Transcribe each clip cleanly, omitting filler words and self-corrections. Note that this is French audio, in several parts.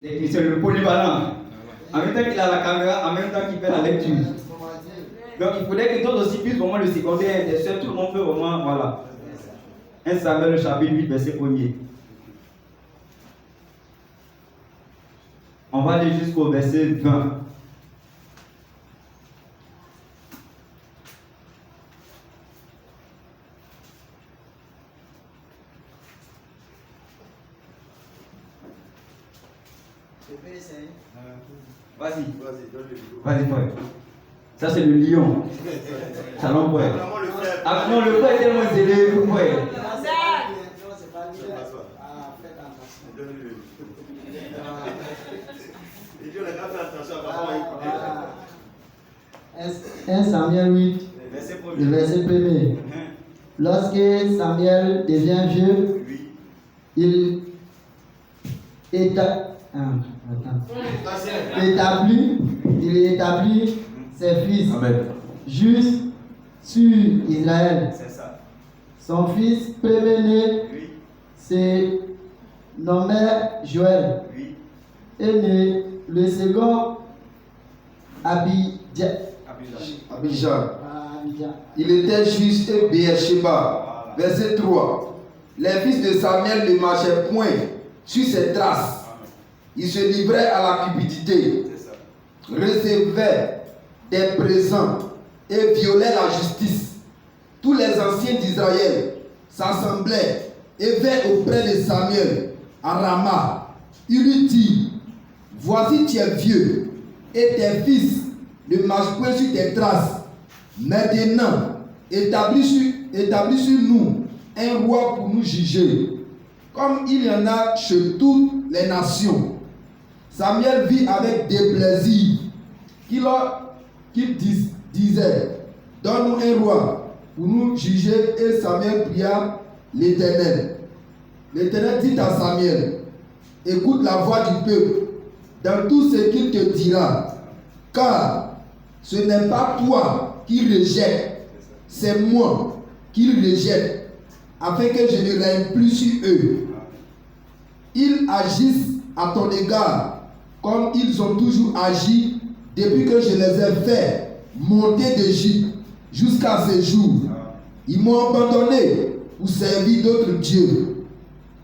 C'est le polyvalent. En même temps qu'il a la caméra, en même temps qu'il fait la lecture. Donc il faudrait que d'autres aussi puissent vraiment le secondaire, des soeurs, tout le monde peut vraiment, voilà. 1 Samuel, le chapitre 8, verset 1er. On va aller jusqu'au verset 20. Vas-y. Vas-y, frère. Ça, c'est le lion. Shalom, frère. Ah non, le frère est tellement zélé, frère. Un Samuel 8, le verset 1er. Lorsque Samuel devient vieux, il établit ses fils justes sur Israël. Son fils premier-né se nommait Joël. Et le second Abijah. Il était juste et Beersheba. Verset 3. Les fils de Samuel ne marchaient point sur ses traces. Ils se livraient à la cupidité, recevaient des présents et violaient la justice. Tous les anciens d'Israël s'assemblaient et vinrent auprès de Samuel à Rama. Il lui dit: voici, tu es vieux et tes fils ne marchent point sur tes traces. Maintenant, établis sur nous un roi pour nous juger, comme il y en a chez toutes les nations. Samuel vit avec déplaisir qu'il disait: donne-nous un roi pour nous juger. Et Samuel pria l'Éternel. L'Éternel dit à Samuel: écoute la voix du peuple dans tout ce qu'il te dira, car ce n'est pas toi qui rejette, c'est moi qui rejette, afin que je ne règne plus sur eux. Ils agissent à ton égard comme ils ont toujours agi depuis que je les ai fait monter d'Égypte jusqu'à ce jour. Ils m'ont abandonné pour servir d'autres dieux.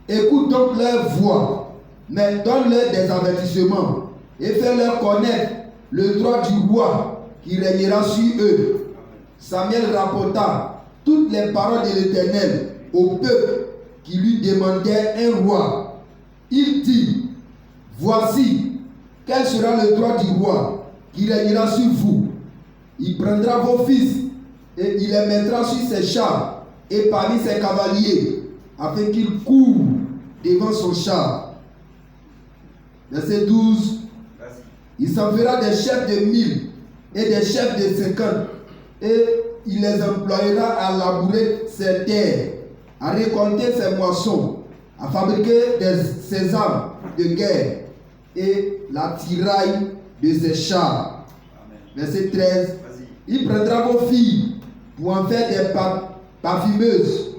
Écoute donc leur voix, mais donne-leur des avertissements et fais-leur connaître le droit du roi qui régnera sur eux. Samuel rapporta toutes les paroles de l'Éternel au peuple qui lui demandait un roi. Il dit: voici, quel sera le droit du roi qui régnera sur vous. Il prendra vos fils et il les mettra sur ses chars et parmi ses cavaliers, afin qu'ils courent devant son char. Verset 12. Il s'en fera des chefs de 1000 et des chefs de 50, et il les employera à labourer ses terres, à récolter ses moissons, à fabriquer ses armes de guerre et la tiraille de ses chars. Verset 13. Il prendra vos filles pour en faire des parfumeuses,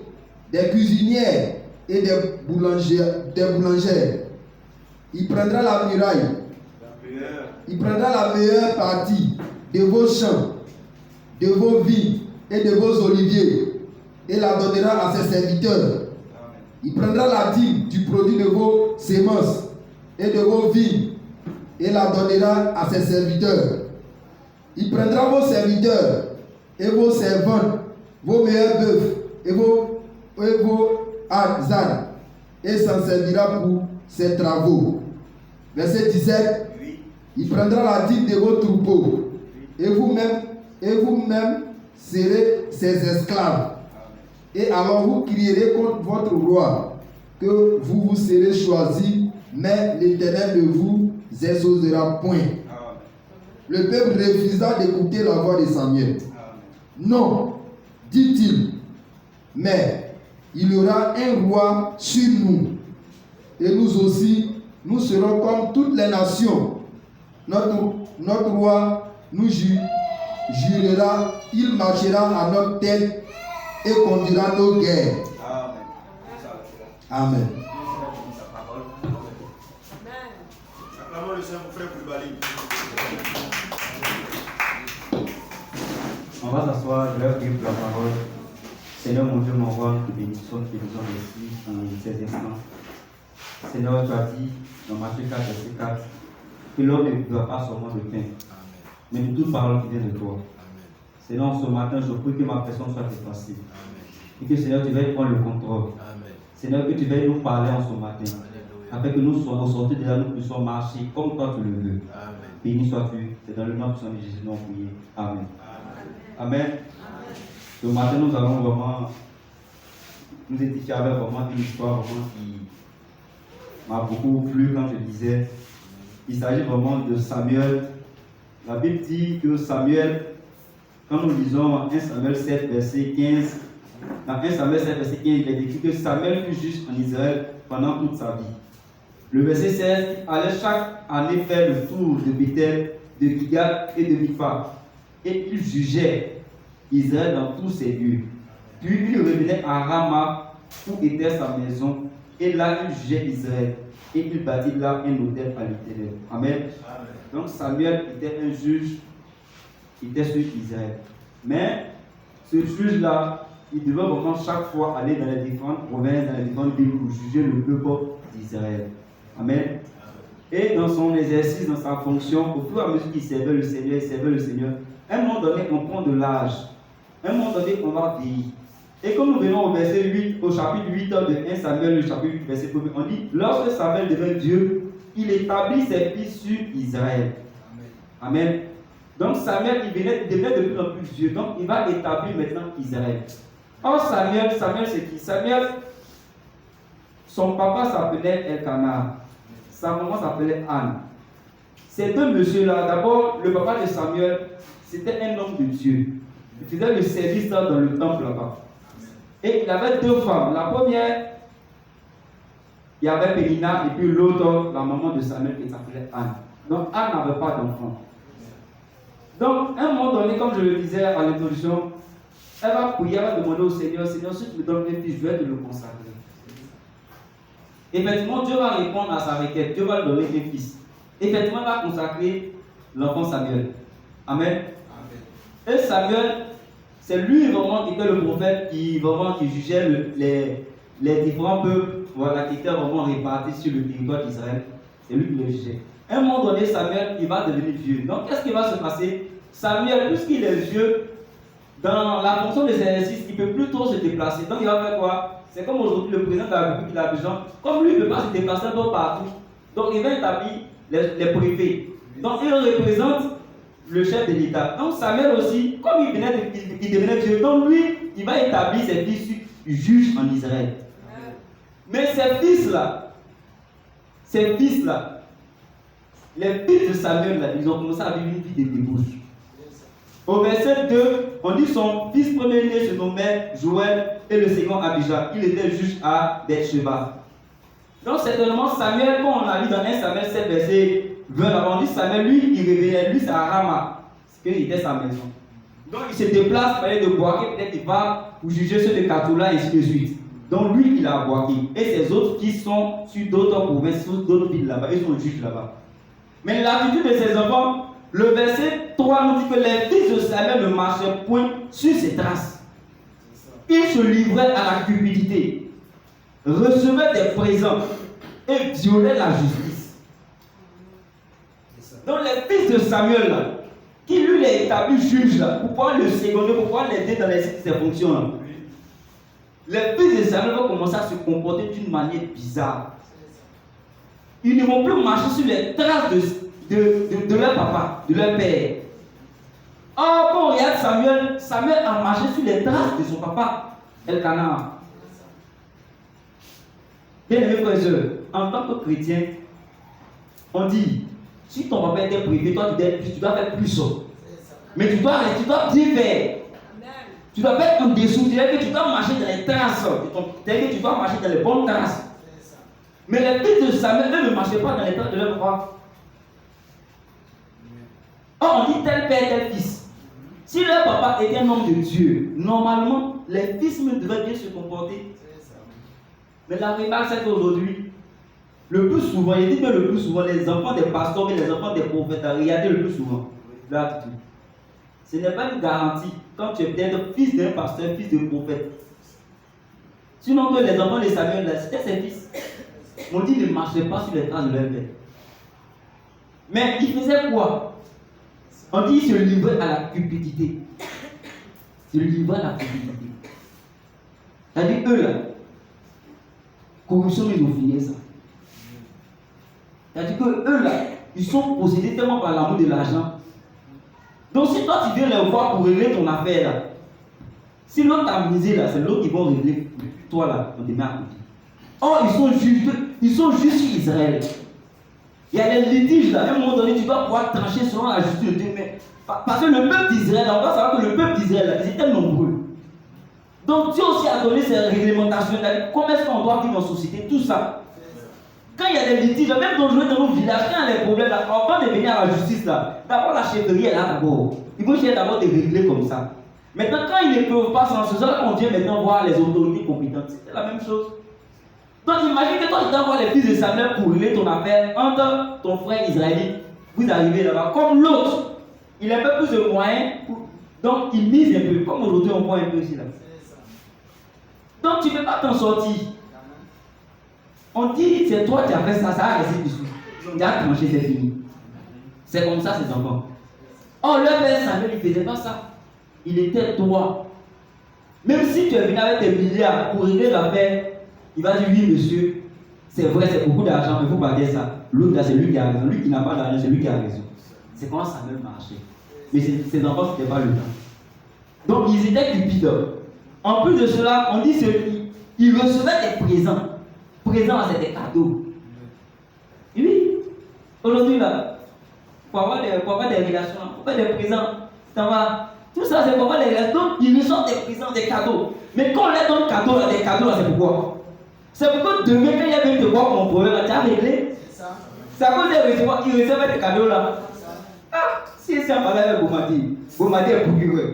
des cuisinières et des boulangères. Il prendra la muraille. Il prendra la meilleure partie de vos champs, de vos vignes et de vos oliviers, et la donnera à ses serviteurs. Il prendra la dîme du produit de vos semences et de vos vignes, et la donnera à ses serviteurs. Il prendra vos serviteurs et vos servantes, vos meilleurs bœufs et vos ânes, et s'en servira pour ses travaux. Verset 17. Il prendra la dîme de vos troupeaux, et vous-même serez ses esclaves. Et alors vous crierez contre votre roi, que vous serez choisis, mais l'Éternel ne vous exaucera point. Le peuple refusa d'écouter la voix de Samuel. Non, dit-il, mais il y aura un roi sur nous, et nous aussi, nous serons comme toutes les nations. Notre roi nous jurera, il marchera à notre tête et conduira nos guerres. Amen. Acclamons le Seigneur pour frère Koulibaly. On va s'asseoir, je vais prier pour la parole. Seigneur mon Dieu, m'envoie une bénédiction qui nous en merci pour ces instants. Seigneur, tu as dit dans Matthieu 4, verset 4, que l'homme ne vivra pas seulement de pain, mais de toute parole qui vient de toi. Seigneur, ce matin, je prie que ma personne soit effacée. Et que Seigneur, tu veuilles prendre le contrôle. Seigneur, que tu veuilles nous parler en ce matin. Afin que nous soyons sortis de là, nous puissions marcher comme toi tu le veux. Béni sois-tu. C'est dans le nom de Jésus que nous prions. Amen. Amen. Ce matin, nous allons vraiment nous édifier avec vraiment une histoire vraiment qui m'a beaucoup plu quand je disais. Il s'agit vraiment de Samuel. La Bible dit que Samuel, quand nous lisons 1 Samuel 7, verset 15, dans 1 Samuel 7, verset 15, il est écrit que Samuel fut juste en Israël pendant toute sa vie. Le verset 16 allait chaque année faire le tour de Bethel, de Gilgal et de Mithpa, et il jugeait Israël dans tous ses lieux. Puis il revenait à Rama, où était sa maison, et là il jugeait Israël, et il bâtit là un autel à l'Éternel. Amen. Donc Samuel était un juge, il était sur Israël. Mais ce juge-là, il devait vraiment chaque fois aller dans les différentes provinces, dans les différentes villes pour juger le peuple d'Israël. Amen. Et dans son exercice, dans sa fonction, au fur et à mesure qu'il servait le Seigneur, à un moment donné, on prend de l'âge. À un moment donné, on va vieillir. Et comme nous venons au verset 8, au chapitre 8 de 1 Samuel, le chapitre 8, verset 1, on dit, lorsque Samuel devint Dieu, il établit ses fils sur Israël. Amen. Amen. Donc Samuel, il devient de plus en plus vieux. Donc il va établir maintenant Israël. Or Samuel c'est qui? Samuel, son papa s'appelait Elkanah. Sa maman s'appelait Anne. Ces deux messieurs-là, d'abord, le papa de Samuel, c'était un homme de Dieu. Il faisait le service dans le temple là-bas. Et il avait deux femmes. La première, il y avait Pénina, et puis l'autre, la maman de Samuel, qui s'appelait Anne. Donc Anne n'avait pas d'enfant. Donc, à un moment donné, comme je le disais à l'introduction, elle va prier, elle va demander au Seigneur, Seigneur, si tu me donnes un fils, je vais te le consacrer. Effectivement, Dieu va répondre à sa requête. Dieu va lui donner un fils. Effectivement, il va consacrer l'enfant Samuel. Amen. Et Samuel, c'est lui vraiment qui était le prophète qui jugeait les différents peuples, voilà, qui étaient vraiment répartis sur le territoire d'Israël. C'est lui qui les jugeait. À un moment donné, Samuel, il va devenir vieux. Donc, qu'est-ce qui va se passer? Samuel, puisqu'il est vieux, dans la fonction des exercices, il ne peut plus trop se déplacer. Donc, il va faire quoi? C'est comme aujourd'hui le président de la République de l'Abidjan. Comme lui, il ne peut pas se déplacer partout. Donc, il va établir les préfets. Donc, il représente le chef de l'État. Donc, Samuel aussi, comme il devenait vieux, donc lui, il va établir ses fils juges en Israël. Mais ces fils-là, les fils de Samuel, là, ils ont commencé à vivre une vie de débauche. Au verset 2, on dit son fils premier-né se nommait Joël et le second Abijah. Il était juge à Beersheba. Donc certainement Samuel, comme on a lu dans 1 Samuel 7, verset 20, on dit Samuel, lui, il réveillait, lui c'est à Rama, parce qu'il était sa maison. Donc il se déplace, il fallait de Boaké, peut-être qu'il va pour juger ceux de Katoula et ainsi de suite. Donc lui, il a à Boaké. Et ses autres qui sont sur d'autres provinces, sur d'autres villes là-bas, ils sont juges là-bas. Mais l'attitude de ses enfants, le verset 3 nous dit que les fils de Samuel ne marchaient point sur ses traces. Ils se livraient à la cupidité, recevaient des présents et violaient la justice. Donc les fils de Samuel, là, qui lui les établit juge, là, pour pouvoir le seconder, pour pouvoir l'aider dans ses fonctions, là, les fils de Samuel vont commencer à se comporter d'une manière bizarre. Ils ne vont plus marcher sur les traces de leur papa, de leur père. Or, quand on regarde Samuel a marché sur les traces de son papa, Elkanah. Bien aimés frères et sœurs, en tant que chrétien, on dit, si ton papa était privé, toi tu dois faire plus. Mais tu dois bien faire. Tu dois être en dessous, c'est-à-dire que tu dois marcher dans les traces. C'est-à-dire que tu dois marcher dans les bonnes traces. Mais les fils de Samuel, eux, ne marchaient pas dans les traces de leur papa. Or, on dit tel père, tel fils. Si leur papa était un homme de Dieu, normalement, les fils devraient bien se comporter. Mais la remarque, c'est qu'aujourd'hui, Le plus souvent, il dit que le plus souvent, les enfants des pasteurs et les enfants des prophètes, regardez le plus souvent leur attitude. Ce n'est pas une garantie quand tu es peut-être fils d'un pasteur, fils de prophète. Sinon que les enfants de Samuel, c'était ses fils. On dit qu'ils ne marchaient pas sur les traces de leur père. Mais ils faisaient quoi? On dit qu'ils se livraient à la cupidité. Ils se livraient à la cupidité. C'est-à-dire eux là, corruption, ils ont fini ça. C'est-à-dire que eux là, ils sont possédés tellement par l'amour de l'argent. Donc si toi tu viens les voir pour régler ton affaire là, si l'autre t'a misé là, c'est l'autre qui va régler. Toi là, on te met à côté. Or ils sont juste sur Israël. Il y a des litiges là, à un moment donné, tu dois pouvoir trancher selon la justice de Dieu. Mais parce que le peuple d'Israël, on va savoir que le peuple d'Israël, ils étaient nombreux. Donc Dieu aussi a donné ces réglementations. Comment est-ce qu'on doit vivre en société, tout ça. Quand il y a des litiges, même dans nos villages, quand il y a des problèmes, là, avant de venir à la justice, là, d'abord la chefferie est là d'abord. Ils vont chercher d'abord de régler comme ça. Maintenant, quand ils ne peuvent pas s'en sortir, là, on vient maintenant voir les autorités compétentes. C'est la même chose. Donc imagine que toi, tu dois voir les fils de Samuel pour régler ton affaire entre ton frère israélite. Vous arrivez là-bas. Comme l'autre, il a un peu plus de moyens, donc il mise un peu. Comme aujourd'hui, on voit un peu ici là. Donc tu ne peux pas t'en sortir. On dit, c'est toi qui as fait ça, ça a resté dessus. Il a tranché, c'est fini. C'est comme ça, ces enfants. Or, leur père Samuel, il ne faisait pas ça. Il était droit. Même si tu es venu avec tes milliards pour régler l'affaire, il va dire, oui, monsieur, c'est vrai, c'est beaucoup d'argent, mais il faut pas dire ça. L'autre, là, c'est lui qui a raison. Lui qui n'a pas d'argent, c'est lui qui a raison. C'est comment Samuel marchait. Mais ces enfants, ce n'était pas le cas. Donc, ils étaient cupides. En plus de cela, on dit qu'ils recevaient des présents. Présents, c'était des cadeaux. Oui. Aujourd'hui, là, pour avoir des relations, pour faire des présents, ça va. Tout ça, c'est pour avoir des relations. Donc, ils reçoivent des présents, des cadeaux. Mais quand on leur donne des cadeaux, là, c'est pourquoi? C'est pourquoi demain, quand il y a même de voir mon problème, tu as réglé. C'est à cause qu'ils recevaient des cadeaux, là. Ah, si c'est un parler avec Bomadi, Bomadi est procureur.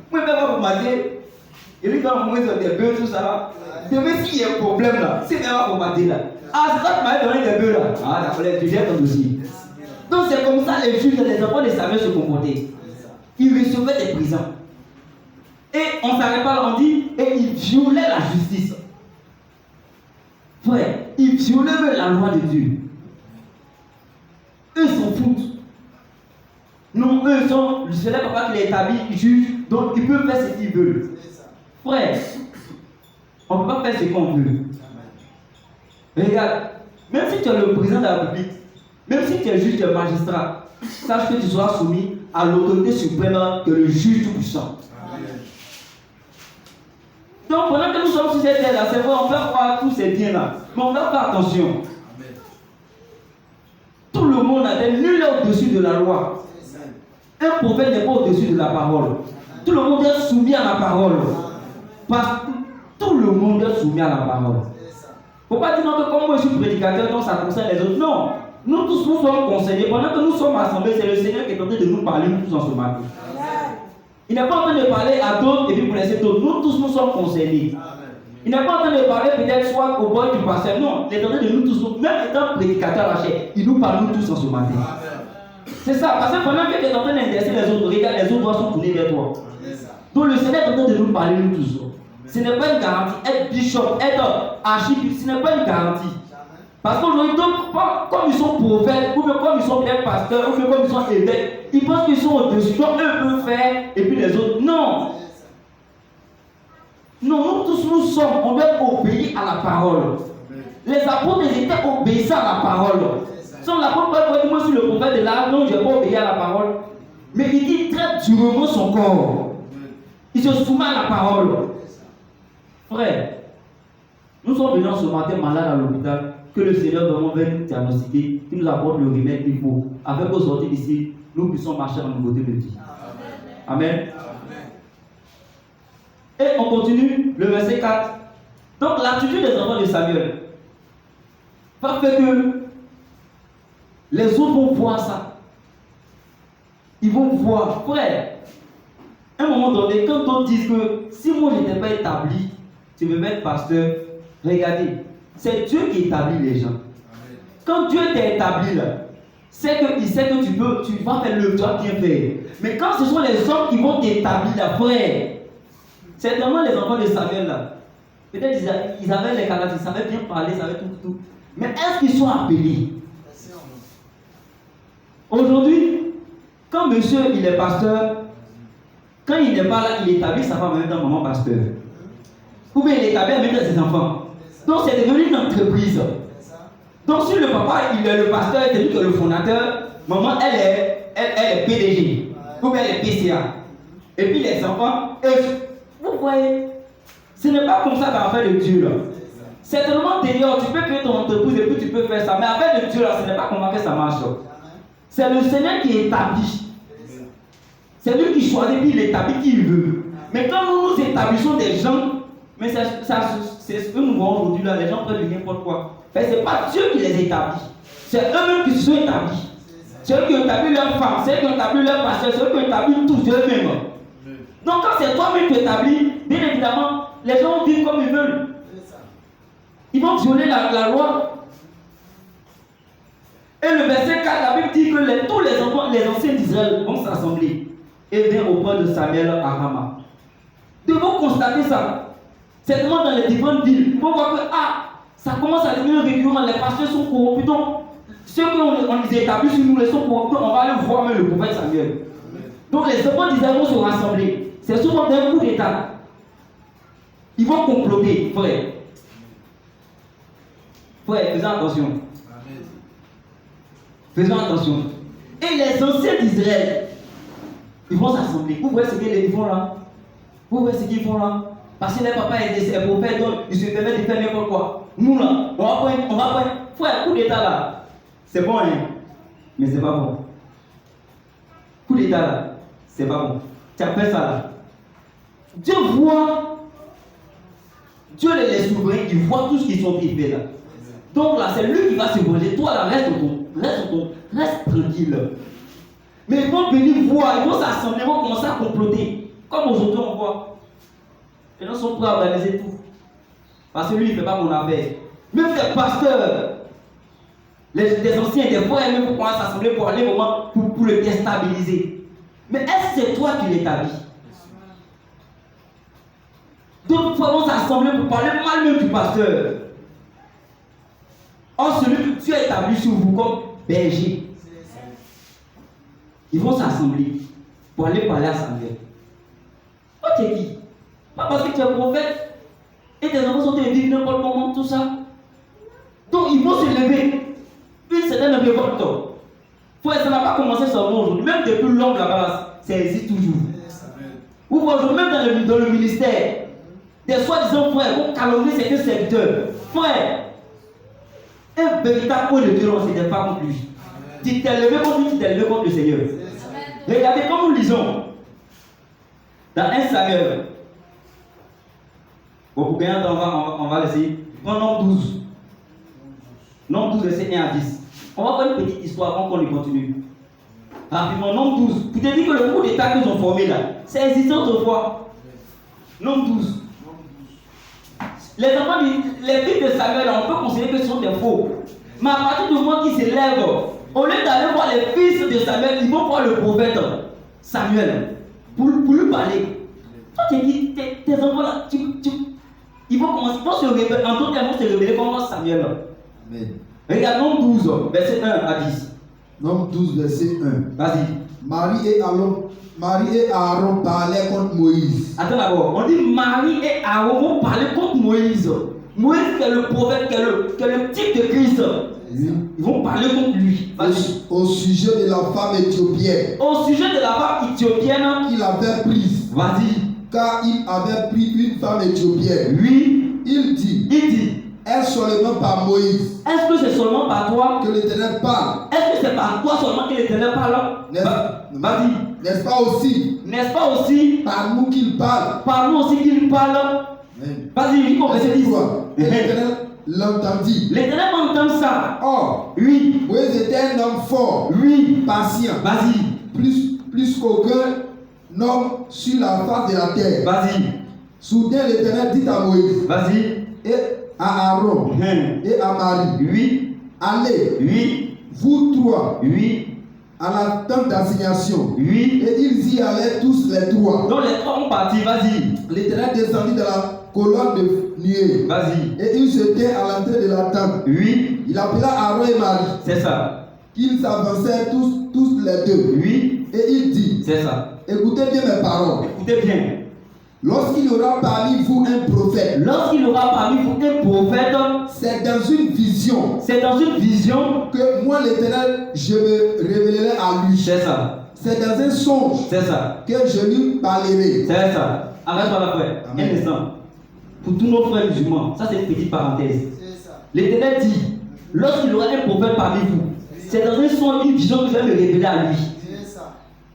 Moi, je vais voir Bomadi, il lui donne au moins des bœufs, tout ça, là. Demain, s'il y a un problème, là, si c'est un Bomadi, là. Ah, c'est ça qui m'a donné des bœufs, là. Ah, d'accord, tu gères ton dossier. Donc, c'est comme ça les juges, les enfants de Samuel se comportaient. Ils recevaient des présents. Et on ne s'arrête pas là, on dit, et ils violaient la justice. Frère, ils violaient la loi de Dieu. Eux s'en foutent. Non, eux sont, c'est le papa qui les établit, ils jugent, donc ils peuvent faire ce qu'ils veulent. Frère, on ne peut pas faire ce qu'on veut. Regarde, même si tu es le président de la République, même si tu es juge, tu es magistrat, sache que tu seras soumis à l'autorité suprême que le juge tout-puissant. Donc pendant que nous sommes sur cette terre-là, c'est vrai, on peut voir tous ces biens-là, mais on doit faire attention. Tout le monde a nul est au-dessus de la loi. Un prophète n'est pas au-dessus de la parole. Tout le monde est soumis à la parole. Parce que tout le monde est soumis à la parole. Il ne faut pas dire non que comme moi je suis prédicateur, donc ça concerne les autres. Non. Nous tous nous sommes concernés. Pendant que nous sommes assemblés, c'est le Seigneur qui est en train de nous parler, nous tous en ce matin. Il n'est pas en train de parler à d'autres et puis pour laisser d'autres. Nous tous nous sommes concernés. Il n'est pas en train de parler peut-être soit au boy du pasteur. Non, il est en train de nous tous, même étant prédicateur à la chair, il nous parle nous tous en ce matin. C'est ça, parce que pendant que tu es en train d'intéresser les autres, regarde, les autres doigts sont tournés vers toi. Donc le Seigneur est en train de nous parler nous tous. Ce n'est pas une garantie. Être bishop, être archibishop, ce n'est pas une garantie. Parce qu'aujourd'hui, comme ils sont prophètes, ou bien comme ils sont bien pasteurs, ou bien comme ils sont évêques, ils pensent qu'ils sont au-dessus. Donc eux peuvent faire, et puis les autres, non. Non, nous tous nous sommes, on doit obéir à la parole. Les apôtres étaient obéissants à la parole. Sans l'apôtre Paul dit, moi je suis le prophète de l'art, non, je n'ai pas obéi à la parole. Mais il dit traite durement son corps. Il se soumet à la parole. Frère, nous sommes venus ce matin malades à l'hôpital, que le Seigneur vraiment veut nous diagnostiquer, qu'il nous apporte le remède qu'il faut, afin qu'au sortir d'ici, nous puissions marcher en nouveauté de vie. Amen. Et on continue le verset 4. Donc l'attitude des enfants de Samuel va faire que les autres vont voir ça. Ils vont voir, frère. À un moment donné, quand d'autres disent que si moi je n'étais pas établi, tu veux mettre pasteur, regardez, c'est Dieu qui établit les gens. Quand Dieu t'a établi là, il sait que tu vas faire le job bien fait. Mais quand ce sont les hommes qui vont t'établir là, frère, c'est vraiment les enfants de Samuel là. Peut-être ils avaient les caractères, ils savaient bien parler, ils savaient tout. Mais est-ce qu'ils sont appelés? Aujourd'hui, quand monsieur il est pasteur, quand il n'est pas là, il établit sa femme en même temps maman pasteur. Ou bien il établit en même temps ses enfants. Donc c'est devenu une entreprise. Donc si le papa il est le pasteur, c'est lui qui est le fondateur, maman elle est PDG. Ou bien elle est PCA. Et puis les enfants, vous voyez, ce n'est pas comme ça dans l'affaire de Dieu là. Certainement d'ailleurs, tu peux créer ton entreprise et puis tu peux faire ça. Mais avec le Dieu là, ce n'est pas comment que ça marche. C'est le Seigneur qui établit. C'est lui qui choisit, puis il établit qui il veut. Mais quand nous établissons des gens, mais c'est ce que nous voyons aujourd'hui là, les gens prennent n'importe quoi. Mais ce n'est pas Dieu qui les établit. C'est eux-mêmes qui se sont établis. C'est eux qui ont établi leur femme, c'est eux qui ont établi leur pasteur, c'est eux qui ont établi tout eux-mêmes. Donc quand c'est toi-même qui établis, bien évidemment, les gens vivent comme ils veulent. Ils vont violer la loi. Et le verset 4, la Bible dit que tous les enfants, les anciens d'Israël vont s'assembler et venir auprès de Samuel à Rama. Nous devons constater ça. Certainement dans les différentes villes, on voit que ça commence à devenir récurrent, les pasteurs sont corrompus. Donc, ceux qu'on les établit sur nous, les sont corrompus, on va aller voir même le prophète Samuel. Donc les enfants d'Israël vont se rassembler. C'est souvent d'un coup d'état. Ils vont comploter, frère. Frère, faisons attention. Faisons attention. Et les anciens d'Israël, ils vont s'assembler. Vous voyez ce qu'ils font là? Vous voyez ce qu'ils font là? Parce que les papas et les prophètes, donc ils se permettent de faire n'importe quoi. Nous là, on va prendre. Frère, coup d'état là, c'est bon, hein? Mais c'est pas bon. Coup d'état là, c'est pas bon. Tu as fait ça là. Dieu voit. Dieu est souverain, il voit tout ce qu'ils sont fait là. Donc là, c'est lui qui va se venger. Toi là, reste tranquille. Mais ils vont venir voir, ils vont s'assembler, ils vont commencer à comploter. Comme aujourd'hui on voit. Les gens sont prêts à organiser tout. Parce que lui, il ne fait pas mon affaire. Même les pasteurs, les anciens, des fois, même pour pouvoir s'assembler pour aller au moment pour le déstabiliser. Mais est-ce que c'est toi qui l'établis? D'autres fois vont s'assembler pour parler mal même du pasteur. Or, celui que Dieu a établi sur vous comme berger, ils vont s'assembler pour aller parler à Samuel. Toi, tu es qui? Pas parce que tu es prophète et tes enfants sont élevés n'importe comment, tout ça. Donc, ils vont se lever. Une certaine révolte. Frère, ça n'a pas commencé seulement aujourd'hui. Même depuis l'homme là-bas, ça existe toujours. Ou aujourd'hui, même dans le ministère, des soi-disant frères vont calomnier certains serviteurs. Frère, un véritable point de Dieu, ce n'est pas contre lui. Tu t'es levé contre lui, tu t'es levé contre le Seigneur. Regardez comme nous lisons dans 1 Samuel. Bon, pour gagner un temps, on va laisser. Prends Nombre 12. Nombre 12, verset 1 à 10. On va faire une petite histoire avant qu'on y continue. Rapidement, Nombre 12. Pour te dire que le coup d'état qu'ils ont formé là, c'est existant autrefois. Nombre 12. Les enfants, les fils de Samuel, on peut considérer que ce sont des faux. Mais à partir du moment qu'ils s'élèvent, au lieu d'aller voir les fils de Samuel, ils vont voir le prophète Samuel pour lui parler. Toi, tu dis, tes enfants là, ils vont commencer, ils vont se révéler, en d'autres termes, ils vont se révéler comme Samuel. Amen. Regarde, Nombre 12, verset 1 à 10. Nombre 12, verset 1. Vas-y. Marie et Aaron parlaient contre Moïse. Attends d'abord, on dit Marie et Aaron vont parler contre Moïse. Moïse qui est le prophète, qui est le type de Christ. Oui. Ils vont parler contre lui. Au sujet de la femme éthiopienne. Au sujet de la femme éthiopienne qu'il avait prise. Vas-y. Car il avait pris une femme éthiopienne. Oui. Il dit. Est-ce seulement par Moïse? Est-ce que c'est seulement par toi que l'Éternel parle? Est-ce que c'est par toi seulement que l'Éternel parle? Vas-y. N'est-ce pas aussi? N'est-ce pas aussi par nous qu'il parle? Par nous aussi qu'il parle. Vas-y, dis qu'on verset 10. L'Éternel l'entendit. L'Éternel entend ça. Or, oui. Moïse était un homme fort. Oui. Patient. Vas-y. Plus qu'aucun homme sur la face de la terre. Vas-y. Soudain, l'Éternel dit à Moïse. Vas-y. Et à Aaron. Et à Marie. Oui. allez, Oui. vous trois, Oui. à la tente d'assignation. Oui. Et ils y allaient tous les trois. Donc les trois ont parti, vas-y. L'Éternel descendit dans la colonne de nuée. Vas-y. Et il se tint à l'entrée de la tente. Oui. Il appela Aaron et Marie. C'est ça. Qu'ils s'avancèrent tous les deux. Oui. Et il dit, C'est ça. écoutez bien mes paroles. Écoutez bien. Lorsqu'il y aura parmi vous un prophète, Lorsqu'il aura parmi vous un prophète, c'est dans une vision c'est dans une vision. que moi l'Éternel, je me révélerai à lui. C'est ça. C'est dans un songe C'est ça. que je lui parlerai. C'est ça. Arrête-toi là, frère. Un Amen. instant. Pour tous nos frères musulmans, ça c'est une petite parenthèse. L'Éternel dit, lorsqu'il aura un prophète parmi vous, c'est dans un songe, une vision que je vais me révéler à lui.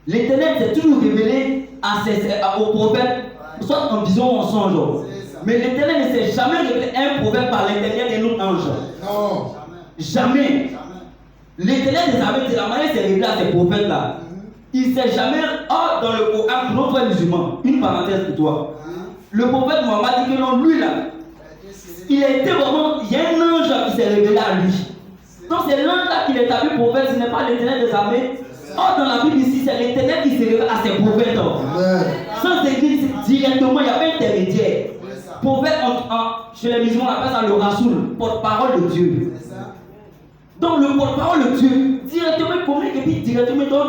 L'Éternel s'est toujours révélé aux prophètes, soit en vision ou en songe. Mais l'Éternel ne s'est jamais révélé à un prophète par l'intermédiaire d'un autre ange. Non. Jamais. L'Éternel des armées, de la manière s'est révélé à ces prophètes-là. Il ne s'est jamais. Or, dans le Coran, pour nos frères musulmans, une parenthèse pour toi. Le prophète Mohammed dit que non, lui là, il a été vraiment. Il y a un ange qui s'est révélé à lui. Donc, c'est l'ange-là qui est appelé prophète, ce n'est pas l'Éternel des armées. Or, dans la Bible ici, c'est l'Éternel qui s'est révélé à ses prophètes. Amen. Sans église, directement, il n'y a pas d'intermédiaire. Prophète, chez les musulmans, on appelle ça le Rasoul, porte-parole de Dieu. Donc, le porte-parole de Dieu, directement, il communique et puis directement, il donne.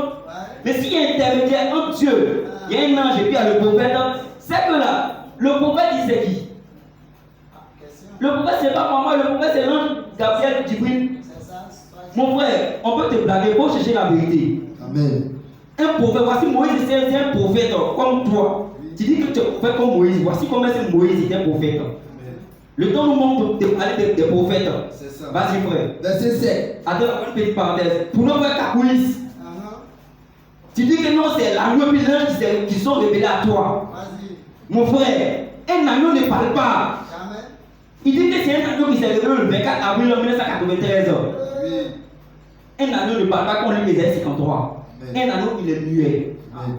Mais s'il y a un intermédiaire entre Dieu, il y a un ange et puis il y a le prophète, c'est que là, le prophète, il sait qui? Le prophète, c'est pas moi, le prophète, c'est l'ange Gabriel Djibril. Mon frère, on peut te blaguer pour chercher la vérité. Amen. Un prophète, voici Moïse, c'est un prophète comme toi. Tu dis que tu es prophète comme Moïse. Voici comment c'est Moïse était un prophète. Le temps nous manque de parler des prophètes. C'est ça. Vas-y, frère. Verset 7. Attends, une petite parenthèse. Pour nos frères Kakouis, tu dis que non, c'est l'agneau et l'ange qui sont révélés à toi. Mon frère, un agneau ne parle pas. Il dit que c'est un agneau qui s'est révélé le 24 avril 1993. Oui. Un agneau ne parle pas qu'on lit les 53. Un agneau, il est muet. Amen.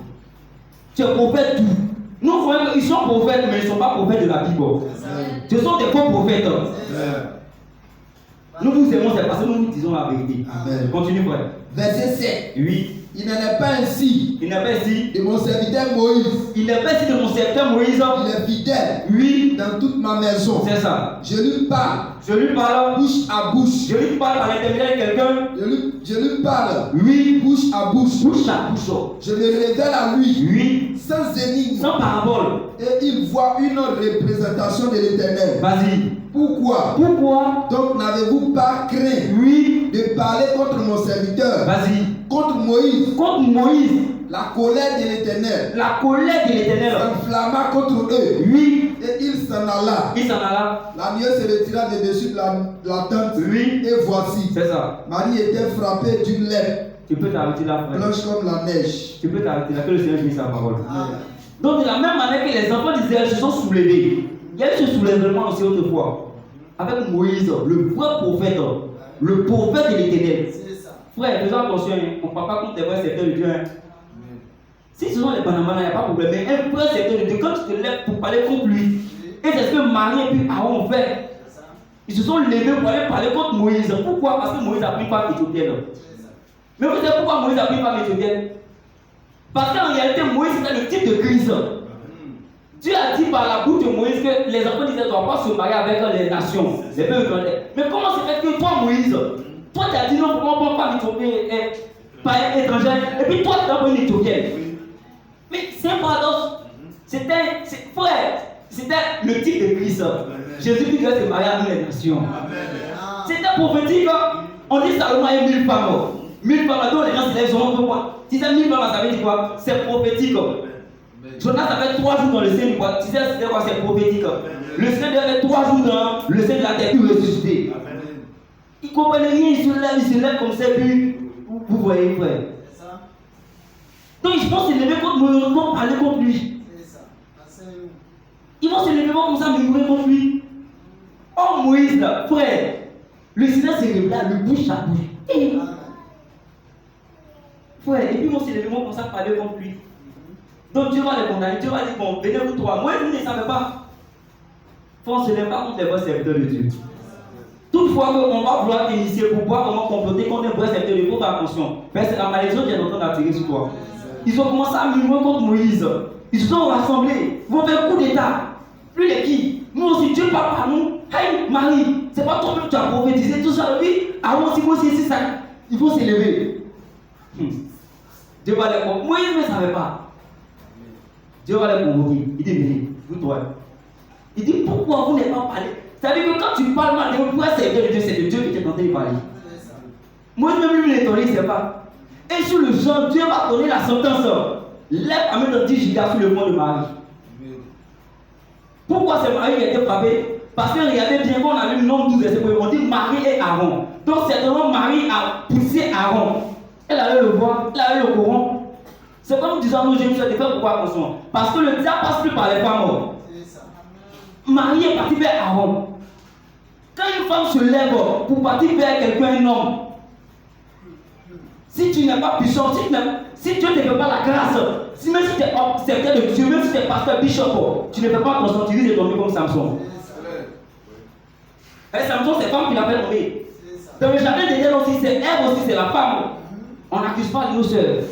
Tu es prophète tout. Nos frères, ils sont prophètes, mais ils ne sont pas prophètes de la Bible. Amen. Ce sont des faux prophètes. Amen. Nous vous aimons, c'est parce que nous vous disons la vérité. Amen. Continue, frère. Verset 7. Oui. Il n'en est pas ainsi Il n'est pas ici. de mon serviteur Moïse. Il n'est pas ici de mon serviteur Moïse. Il est fidèle Oui. dans toute ma maison. C'est ça. Je lui parle Je lui parle. bouche à bouche. Je lui parle par l'intermédiaire de quelqu'un. Je lui parle Oui. bouche à bouche. Bouche à bouche. Je me révèle à lui Oui. sans énigme. Sans parabole. Et il voit une représentation de l'Éternel. Vas-y. Pourquoi? Pourquoi? Donc n'avez-vous pas craint Oui. de parler contre mon serviteur, Vas-y. contre Moïse? Contre Moïse, La colère de l'Éternel la colère de l'Éternel. s'enflamma contre eux. Oui. Et il s'en alla. Il s'en alla. La nuée se retira de dessus de la tente. Oui. Et voici, C'est ça. Marie était frappée d'une lèpre Tu peux t'arrêter là, frère. blanche comme la neige. Tu peux t'arrêter là, que le Seigneur dise sa parole. Amen. Donc, de la même manière que les enfants d'Israël se sont soulevés, il y a eu ce soulèvement aussi autrefois. Avec Moïse, le vrai prophète, le prophète de l'Éternel. Frère, faisons attention, on ne parle pas contre les vrais secteurs de Dieu. Hein. Si ce sont les Panamans, il n'y a pas de problème. Mais un vrai secteur de Dieu, quand tu te lèves pour parler contre lui, et c'est ce que Marie et puis Aaron ont fait. Ils se sont levés pour aller parler contre Moïse. Pourquoi? Parce que Moïse a pris une femme éthiopienne. Mais vous savez pourquoi Moïse a pris une femme éthiopienne? Parce qu'en réalité, Moïse était le type de Christ. Dieu a dit par la bouche de Moïse que les enfants d'Israël ne doivent pas se marier avec les nations, les peuples. Mais comment c'est fait que toi, Moïse, toi tu as dit non, pour moi, pas éthiopienne, pas étrangère, et puis toi tu dois prendre une éthiopienne. Mais c'est un paradoxe. C'était le type de Christ. Jésus qui doit se marier avec les nations. C'était prophétique. On dit Salomon a 1000 femmes. 1000 femmes, dont les gens se lèvent, ils ont si c'est 1000 femmes, ça veut dire quoi? C'est prophétique. Jonas avait 3 jours dans le sein du bois. Tu sais, c'était quoi? C'est prophétique. Le Seigneur avait 3 jours dans le sein de la terre, puis ressuscité. Il ne comprenait rien, il se lève comme ça, puis vous voyez, frère. Donc ils vont se lever contre Moïse, ils vont parler contre lui. Ils vont se lever comme ça, murmurer contre lui. Oh Moïse, là, frère, le Seigneur s'est révélé à lui bouche à bouche. Frère, et puis ils vont se lever comme ça, parler contre lui. Donc Dieu va les condamner. Dieu va dire, bon, venez vous trois. Moi, vous ne savez pas. Il faut se lever pas contre les vrais serviteurs de Dieu. Toutefois qu'on va vouloir t'initier pour voir comment comploter contre un vrai serviteur de Dieu, il faut faire attention. Parce que la malédiction qui est en train d'attirer sur toi. Ils ont commencé à murmurer contre Moïse. Ils se sont rassemblés. Ils vont faire un coup d'état. Lui, il est qui? Nous aussi, Dieu parle par nous. Hey, Marie, c'est pas toi que tu as prophétisé tout ça. Lui, avant, si vous aussi, ça, il faut s'élever. Dieu va les convoquer. Moïse ne savait pas. Dieu va les convoquer. Il dit, venez, vous toi. Il dit, pourquoi vous n'avez pas parlé? C'est-à-dire que quand tu parles mal, pourquoi c'est de Dieu, c'est de Dieu qui t'est en train de parler. Moïse, même lui, il est étonné, il ne sait pas. Et sur le champ, Dieu va donner la sentence. Lève à mettre 10 gigas sur le pont de Marie. Pourquoi c'est Marie qui a été frappée? Parce que regardez bien, quand on a lu le nombre 12 versets, on dit Marie et Aaron. Donc certainement Marie a poussé Aaron. Elle allait le voir, elle allait le courant. C'est comme disant nous, Jésus, c'est faire pourquoi attention. Parce que le diable passe plus par les femmes. Marie est partie vers Aaron. Quand une femme se lève pour partir vers quelqu'un, un homme, si tu n'es pas puissant, si Dieu ne te fait pas la grâce, si même si tu es serviteur de Dieu, même si tu es pasteur, bishop, tu ne fais pas attention, tu risques de tomber comme Samson. Et Samson, c'est femme qui l'a fait tomber. Dans le jardin d'Éden aussi, c'est elle aussi, c'est la femme. On n'accuse pas nos sœurs.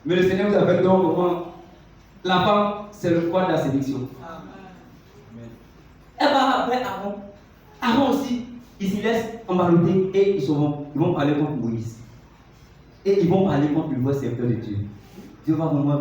Mais le Seigneur vous a fait donc comment la femme, c'est le poids de la séduction. Elle va après Aaron. Aaron aussi, il s'y laisse emballoter et ils vont parler contre Moïse. Et ils vont parler contre le vrai serviteur de Dieu. Dieu va vraiment